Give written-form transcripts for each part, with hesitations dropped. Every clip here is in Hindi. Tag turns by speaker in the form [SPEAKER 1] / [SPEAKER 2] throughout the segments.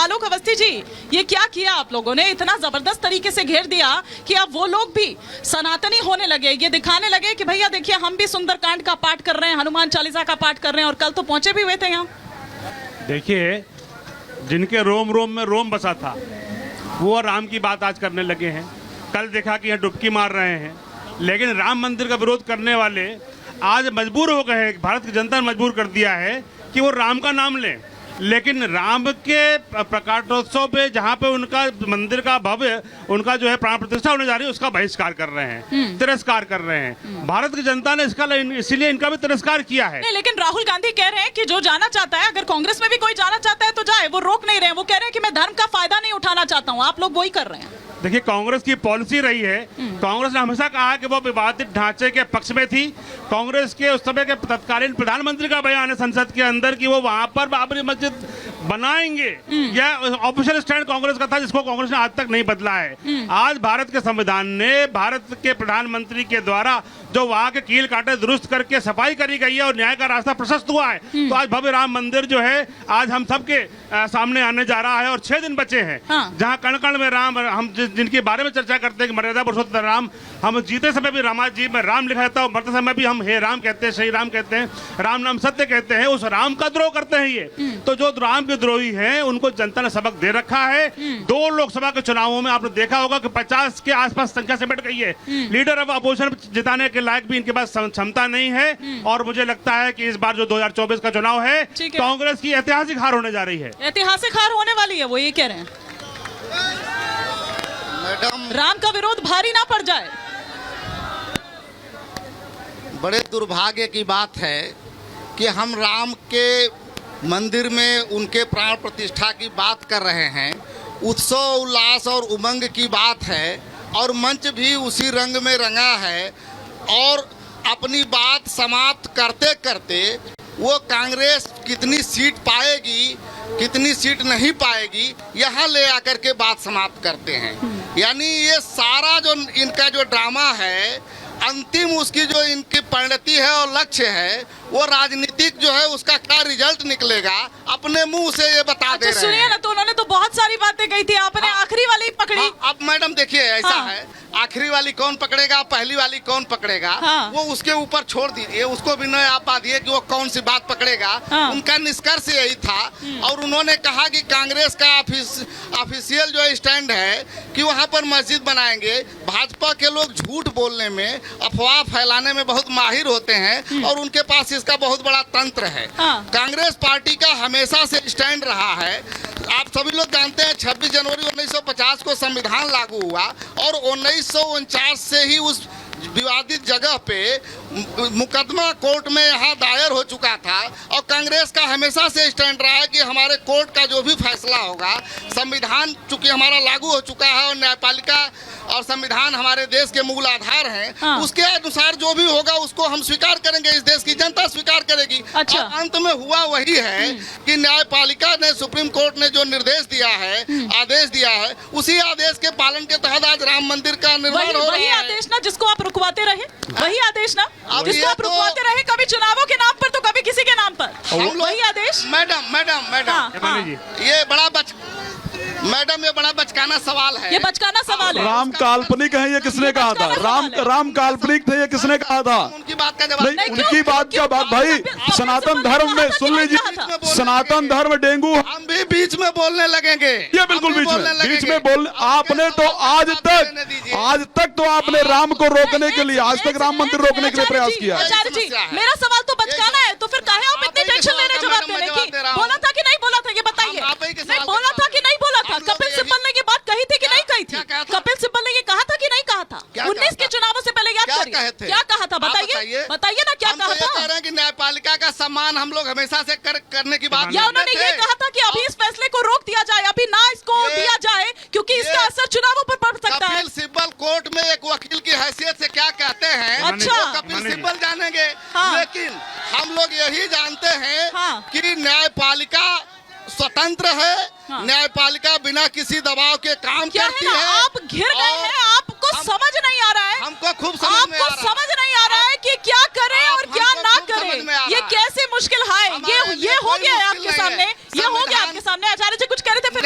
[SPEAKER 1] आलोक अवस्थी जी, ये क्या किया आप लोगों ने? इतना जबरदस्त तरीके से घेर दिया कि अब वो लोग भी सनातनी होने लगे, ये दिखाने लगे कि भैया देखिए हम भी सुंदरकांड का पाठ कर रहे हैं, हनुमान चालीसा का पाठ कर रहे हैं, और कल तो पहुंचे भी हुए थे यहाँ।
[SPEAKER 2] देखिए, जिनके रोम रोम में रोम बसा था वो राम की बात आज करने लगे हैं। कल देखा कि यहाँ डुबकी मार रहे हैं, लेकिन राम मंदिर का विरोध करने वाले आज मजबूर हो गए हैं, भारत की जनता ने मजबूर कर दिया है कि वो राम का नाम लें। लेकिन राम के प्रकाशोत्सव पे जहाँ पे उनका मंदिर का भव्य उनका जो है प्राण प्रतिष्ठा होने जा रही है, उसका बहिष्कार कर रहे हैं, तिरस्कार कर रहे हैं। भारत की जनता ने इसका इसीलिए इनका भी तिरस्कार किया है।
[SPEAKER 1] नहीं, लेकिन राहुल गांधी कह रहे हैं कि जो जाना चाहता है, अगर कांग्रेस में भी कोई जाना चाहता है तो जाए, वो रोक नहीं रहे हैं। वो कह रहे हैं कि मैं धर्म का फायदा नहीं उठाना चाहता हूँ, आप लोग वही कर रहे हैं।
[SPEAKER 2] देखिए, कांग्रेस की पॉलिसी रही है, कांग्रेस ने हमेशा कहा कि वो विवादित ढांचे के पक्ष में थी। कांग्रेस के उस समय के तत्कालीन प्रधानमंत्री का बयान है संसद के अंदर कि वो वहां पर बाबरी मस्जिद बनाएंगे। यह ऑफिशियल स्टैंड कांग्रेस का था, जिसको कांग्रेस ने आज तक नहीं बदला है। आज भारत के संविधान ने भारत के प्रधानमंत्री के द्वारा जो वहां के कील कांटे दुरुस्त करके सफाई करी गई है और न्याय का रास्ता प्रशस्त हुआ है, तो आज भव्य राम मंदिर जो है आज हम सबके सामने आने जा रहा है। और 6 दिन बचे हैं जहाँ कण कण में राम, हम जिनके बारे में चर्चा करते हैं कि मर्यादा पुरुषोत्तम राम, हम जीते समय भी रामा जी में राम लिखा जाता है, मरते समय भी हम हे राम कहते हैं, श्री राम कहते हैं, राम नाम सत्य कहते हैं। उस राम का द्रोह करते हैं ये। तो जो राम के द्रोही हैं उनको जनता ने सबक दे रखा है। 2 लोकसभा के चुनावों में आपने देखा होगा कि 50 के आसपास संख्या सिमट गई है। लीडर ऑफ अपोजिशन जिताने के लायक भी इनके पास क्षमता नहीं है। और मुझे लगता है कि इस बार जो 2024 का चुनाव है, कांग्रेस की ऐतिहासिक हार होने जा रही है।
[SPEAKER 1] ऐतिहासिक हार होने वाली है, वो ये कह रहे हैं।
[SPEAKER 3] मैडम,
[SPEAKER 1] राम का विरोध भारी ना पड़ जाए।
[SPEAKER 3] बड़े दुर्भाग्य की बात है कि हम राम के मंदिर में उनके प्राण प्रतिष्ठा की बात कर रहे हैं, उत्सव उल्लास और उमंग की बात है, और मंच भी उसी रंग में रंगा है। और अपनी बात समाप्त करते करते वो कांग्रेस कितनी सीट पाएगी, कितनी सीट नहीं पाएगी, यहाँ ले आकर के बात समाप्त करते हैं। यानी ये सारा जो इनका जो ड्रामा है, अंतिम उसकी जो इनकी परिणति है और लक्ष्य है, वो राजनीतिक जो है उसका क्या रिजल्ट निकलेगा, अपने मुंह से ये बता दे रहे हैं।
[SPEAKER 1] सुनिए ना, तो उन्होंने तो बहुत सारी बातें कही थी, आपने आखिरी वाली पकड़ी।
[SPEAKER 3] अब मैडम देखिए, ऐसा है, आखिरी वाली कौन पकड़ेगा, पहली वाली कौन पकड़ेगा, वो उसके ऊपर छोड़ दीजिए, उसको भी न आप बांधिए कि वो कौन सी बात पकड़ेगा। उनका निष्कर्ष यही था। और उन्होंने कहा कि कांग्रेस का ऑफिशियल जो स्टैंड है कि वहाँ पर मस्जिद बनाएंगे। भाजपा के लोग झूठ बोलने में, अफवाह फैलाने में बहुत माहिर होते हैं, और उनके पास इसका बहुत बड़ा तंत्र है। कांग्रेस पार्टी का हमेशा से स्टैंड रहा है। आप सभी लोग जानते हैं 26 जनवरी 1950 को संविधान लागू हुआ, और 1949 से ही उस विवादित जगह पे मुकदमा कोर्ट में यहाँ दायर हो चुका था। और कांग्रेस का हमेशा से स्टैंड रहा है कि हमारे कोर्ट का जो भी फैसला होगा, संविधान चूंकि हमारा लागू हो चुका है और न्यायपालिका और संविधान हमारे देश के मूल आधार हैं, उसके अनुसार जो भी होगा उसको हम स्वीकार करेंगे, इस देश की जनता स्वीकार करेगी।
[SPEAKER 1] अच्छा।
[SPEAKER 3] और अंत में हुआ वही है कि न्यायपालिका ने, सुप्रीम कोर्ट ने जो निर्देश दिया है, आदेश दिया है, उसी आदेश के पालन के तहत आज राम मंदिर का निर्माण हो रहा है।
[SPEAKER 1] वही आदेश ना जिसको आप रुकवाते रहे, वही आदेश ना
[SPEAKER 3] अब
[SPEAKER 1] जिसको
[SPEAKER 3] ये
[SPEAKER 1] आप रुकवाते रहे, कभी चुनावों के नाम पर तो कभी किसी के नाम पर, वही आदेश।
[SPEAKER 3] मैडम, ये बड़ा बचकाना सवाल है।
[SPEAKER 1] ये बचकाना सवाल है।
[SPEAKER 4] राम काल्पनिक है, ये किसने कहा था? राम काल्पनिक थे, ये किसने कहा था?
[SPEAKER 3] उनकी बात का जवाब
[SPEAKER 4] नहीं, उनकी बात क्या बात भाई? सनातन धर्म में, सुन लीजिए, सनातन धर्म डेंगू।
[SPEAKER 3] हम भी बीच में बोलने लगेंगे।
[SPEAKER 4] ये बिल्कुल बीच में बोल। आपने तो आज तक तो आपने राम को रोकने के लिए, आज तक राम मंदिर रोकने के लिए प्रयास किया है।
[SPEAKER 1] आचार्य जी, मेरा सवाल तो बचकाना है, तो फिर काहे आप इतनी टेंशन ले रहे जवाब देने की? बोला था कि नहीं बोला था, ये बताइए। नहीं बोला था कि नहीं बोला था? कपिल सिब्बल ने ये बात कही थी कि नहीं कही थी? कपिल सिब्बल ने ये कहा था कि नहीं कहा था? 19 के चुनावों से पहले याद करिए, क्या कहा था? बताइए, बताइए ना, क्या कहा था?
[SPEAKER 3] कह रहे हैं कि न्यायपालिका का सम्मान हम लोग हमेशा से करने की बात,
[SPEAKER 1] या उन्होंने ये कहा था कि अभी इस फैसले को रोक दिया जाए, अभी ना इसको दिया जाए, क्योंकि इसका असर चुनावों पर पड़ सकता है?
[SPEAKER 3] कपिल सिब्बल कोर्ट में एक वकील की हैसियत से क्या कहते हैं,
[SPEAKER 1] अच्छा,
[SPEAKER 3] कपिल सिब्बल जानेंगे। लेकिन हम लोग यही जानते हैं कि न्यायपालिका स्वतंत्र है, न्यायपालिका बिना किसी दबाव के काम करती है।
[SPEAKER 1] आप घिर गए हैं, आपको समझ नहीं आ रहा है,
[SPEAKER 3] हमको खूब समझ में आ रहा है,
[SPEAKER 1] आपको समझ नहीं आ रहा है कि क्या करें और क्या ना करें, ये कैसे मुश्किल है। ये हो गया है आपके सामने, ये हो गया आपके सामने। आचार्य जी कुछ कह रहे थे, फिर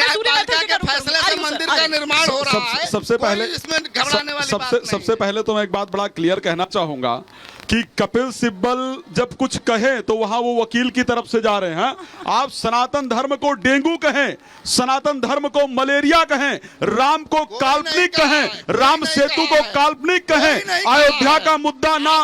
[SPEAKER 3] का निर्माण हो रहा है।
[SPEAKER 4] सबसे पहले
[SPEAKER 3] इसमें घबराने वाली बात नहीं।
[SPEAKER 4] सबसे पहले तो मैं एक बात बड़ा क्लियर कहना चाहूंगा कि कपिल सिब्बल जब कुछ कहे तो वहां वो वकील की तरफ से जा रहे हैं। आप सनातन धर्म को डेंगू कहें, सनातन धर्म को मलेरिया कहें, राम को काल्पनिक कहें, राम सेतु को काल्पनिक कहें, अयोध्या का मुद्दा ना,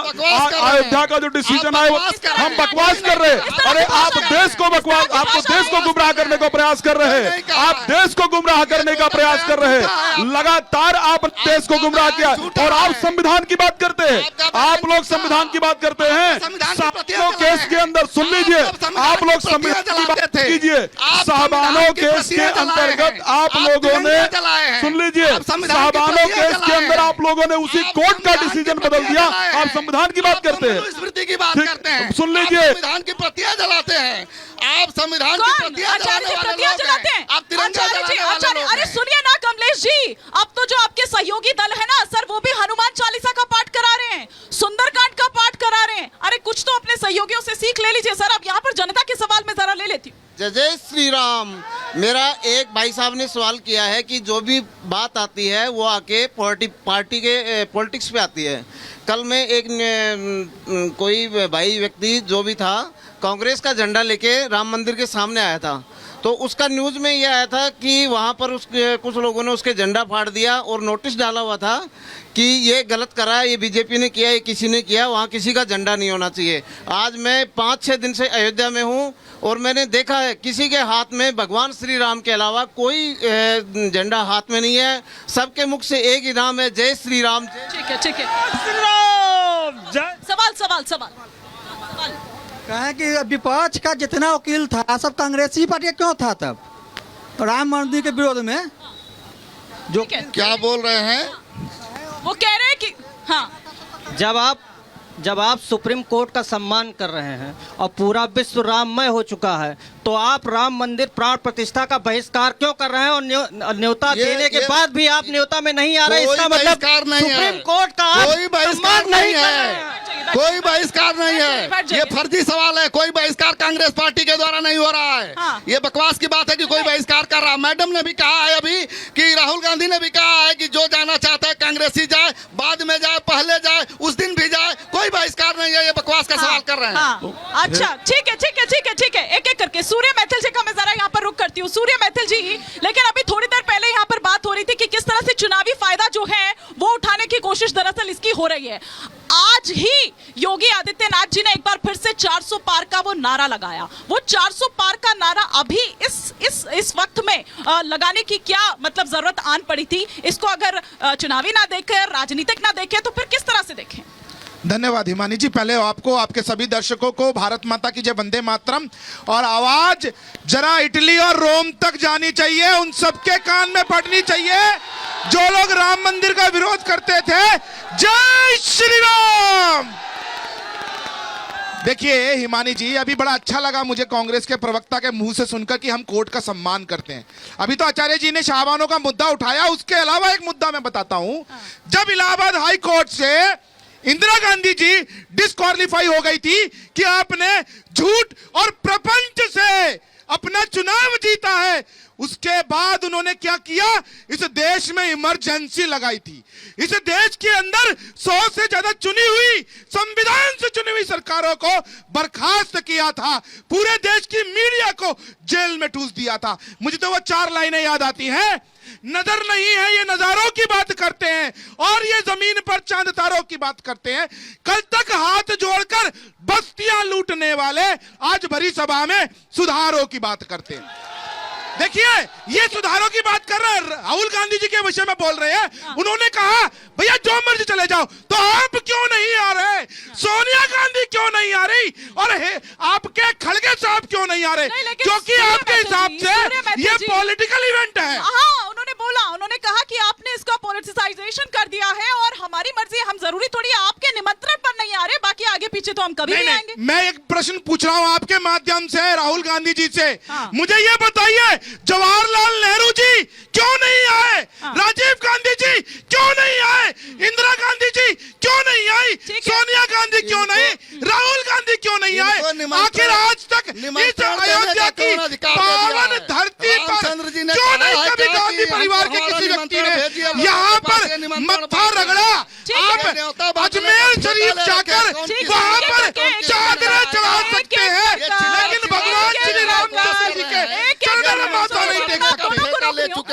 [SPEAKER 4] अयोध्या का जो डिसीजन आए हम बकवास कर रहे हैं। अरे आप देश को बकवास, आपको देश को गुमराह करने का प्रयास कर रहे हैं, आप देश को गुमराह करने का प्रयास कर रहे हैं। लगातार आप देश को गुमराह किया और आप संविधान की बात करते हैं। आप लोग संविधान की बात करते हैं। साहबानो केस के अंदर सुन लीजिए, आप लोग संविधान की बात कीजिए। साहबानो केस के अंतर्गत आप लोगों ने, सुन लीजिए, साहबानो केस के अंदर आप लोगों ने उसी कोर्ट का डिसीजन बदल दिया। आप संविधान की बात करते हैं,
[SPEAKER 3] स्मृति की बात करते हैं,
[SPEAKER 4] सुन लीजिए,
[SPEAKER 3] संविधान की प्रतियां जलाते हैं। आप संविधान की प्रतियां
[SPEAKER 1] जलाते हैं।
[SPEAKER 3] आप तिरंगा जलाने वाले लोग हैं।
[SPEAKER 1] अरे सुनिए ना कमलेश जी, अब तो जो आपके सहयोगी दल है ना सर, वो भी हनुमान चालीसा का पाठ करा रहे हैं, सुंदरकांड का पाठ करा रहे हैं। अरे कुछ तो अपने सहयोगियों से सीख ले लीजिए सर। अब यहाँ पर जनता के सवाल में जरा ले लेती हूँ।
[SPEAKER 5] जय जय श्री राम। मेरा एक भाई साहब ने सवाल किया है कि जो भी बात आती है वो आके पार्टी के पॉलिटिक्स पे आती है। कल में एक कोई भाई व्यक्ति जो भी था कांग्रेस का झंडा लेके राम मंदिर के सामने आया था, तो उसका न्यूज़ में ये आया था कि वहाँ पर कुछ लोगों ने उसके झंडा फाड़ दिया और नोटिस डाला हुआ था कि ये गलत करा है, ये बीजेपी ने किया, ये किसी ने किया, वहाँ किसी का झंडा नहीं होना चाहिए। आज मैं 5-6 दिन से अयोध्या में हूँ और मैंने देखा है किसी के हाथ में भगवान श्री राम के अलावा कोई झंडा हाथ में नहीं है। सबके मुख से एक ही नाम है, जय श्री राम।
[SPEAKER 1] ठीक है, ठीक है। सवाल
[SPEAKER 6] कहे कि विपक्ष का जितना वकील था सब कांग्रेसी पार्टी क्यों था तब राम मंदिर के विरोध में? जो
[SPEAKER 3] क्या बोल रहे हैं
[SPEAKER 1] वो कह रहे हैं कि हाँ,
[SPEAKER 7] जब आप सुप्रीम कोर्ट का सम्मान कर रहे हैं और पूरा विश्व राममय हो चुका है, तो आप राम मंदिर प्राण प्रतिष्ठा का बहिष्कार क्यों कर रहे हैं? और न्योता देने के बाद भी आप न्योता में नहीं आ रहे, इसका मतलब सुप्रीम कोर्ट का
[SPEAKER 3] कोई बहिष्कार नहीं है, कोई बहिष्कार नहीं है। ये फर्जी सवाल है। कोई बहिष्कार कांग्रेस पार्टी के द्वारा नहीं हो रहा है।
[SPEAKER 1] हाँ।
[SPEAKER 3] ये बकवास की बात है कि कोई बहिष्कार कर रहा है। मैडम ने भी कहा है अभी कि राहुल गांधी ने भी कहा है कि जो जाना चाहता है कांग्रेसी जाए, बाद में जाए, पहले जाए, उस दिन भी जाए, कोई बहिष्कार नहीं है। ये बकवास का सवाल कर रहे हैं।
[SPEAKER 1] हाँ। अच्छा, ठीक है, ठीक है, ठीक है, ठीक है। एक एक करके सूर्य मैथिल जी का मैं जरा यहाँ पर रुक करती हूँ। सूर्य मैथिल जी, लेकिन अभी थोड़ी देर पहले यहाँ पर बात हो रही थी कि किस तरह से चुनावी फायदा जो है वो उठाने की कोशिश दरअसल इसकी हो रही है। आज ही योगी आदित्यनाथ जी ने एक बार फिर से 400 पार का वो नारा लगाया। वो 400 पार का नारा अभी इस वक्त में लगाने की क्या मतलब जरूरत आन पड़ी थी? इसको अगर चुनावी ना देखें, राजनीतिक ना देखें, तो फिर किस तरह से देखें?
[SPEAKER 8] धन्यवाद हिमानी जी। पहले आपको, आपके सभी दर्शकों को भारत माता की जय, वंदे मातरम। और आवाज जरा इटली और रोम तक जानी चाहिए, उन सबके कान में पड़नी चाहिए जो लोग राम मंदिर का विरोध करते थे। जय श्री राम। देखिए हिमानी जी, अभी बड़ा अच्छा लगा मुझे कांग्रेस के प्रवक्ता के मुंह से सुनकर कि हम कोर्ट का सम्मान करते हैं। अभी तो आचार्य जी ने शाहबानों का मुद्दा उठाया, उसके अलावा एक मुद्दा मैं बताता हूं। जब इलाहाबाद हाई कोर्ट से इंदिरा गांधी जी डिस्क्वालीफाई हो गई थी कि आपने झूठ और प्रपंच से अपना चुनाव जीता है, उसके बाद उन्होंने क्या किया? इस देश में इमरजेंसी लगाई थी। इस देश के अंदर 100 से ज्यादा चुनी हुई, संविधान से चुनी हुई सरकारों को बर्खास्त किया था। पूरे देश की मीडिया को जेल में ठूस दिया था। मुझे तो वो 4 लाइनें याद आती हैं, नजर नहीं है ये नजारों की बात करते हैं और ये जमीन पर चांद तारों की बात करते हैं। कल तक हाथ जोड़कर बस्तियां लूटने वाले आज भरी सभा में सुधारों की बात करते हैं। देखिए ये सुधारों की बात कर रहे हैं, राहुल गांधी जी के विषय में बोल रहे हैं। उन्होंने कहा भैया जो मर्जी चले जाओ, तो आप क्यों नहीं आ रहे? सोनिया गांधी क्यों नहीं आ रही? और आपके खड़गे साहब क्यों नहीं आ रहे? क्योंकि आपके हिसाब से ये पॉलिटिकल इवेंट है।
[SPEAKER 1] हाँ, उन्होंने कहा कि आपने इसका पॉलिटिसाइजेशन कर दिया है और हमारी मर्जी, हम जरूरी थोड़ी आपके निमंत्रण पर नहीं आ रहे, बाकी आगे पीछे तो हम कभी नहीं आएंगे।
[SPEAKER 8] मैं एक प्रश्न पूछ रहा हूं आपके माध्यम से राहुल गांधी जी से। मुझे ये बताइए, जवाहरलाल नेहरू जी क्यों नहीं आए? राजीव गांधी जी क्यों नहीं आए? इंदिरा गांधी जी क्यों नहीं आई? सोनिया गांधी क्यों नहीं? राहुल गांधी क्यों नहीं आए? आखिर आज तक इस अयोध्या की पावन धरती पर क्यों
[SPEAKER 3] है
[SPEAKER 8] कभी
[SPEAKER 3] क्या
[SPEAKER 8] गांधी
[SPEAKER 3] कि
[SPEAKER 8] परिवार के
[SPEAKER 3] हमारा
[SPEAKER 8] किसी व्यक्ति
[SPEAKER 3] निमंत्रण भेजिए,
[SPEAKER 8] ने
[SPEAKER 3] लोगों
[SPEAKER 8] यहाँ
[SPEAKER 3] के पास ये
[SPEAKER 8] पर
[SPEAKER 3] निमंत्रण
[SPEAKER 8] मत्था
[SPEAKER 3] बांट
[SPEAKER 8] रगड़ा।
[SPEAKER 1] ठीक है।
[SPEAKER 8] आप
[SPEAKER 3] न्योता बांटने
[SPEAKER 8] अजमेर
[SPEAKER 3] का
[SPEAKER 8] शरीफ
[SPEAKER 3] ठेका
[SPEAKER 8] जाकर
[SPEAKER 3] लेके कौन
[SPEAKER 1] ठीक है।
[SPEAKER 8] वहाँ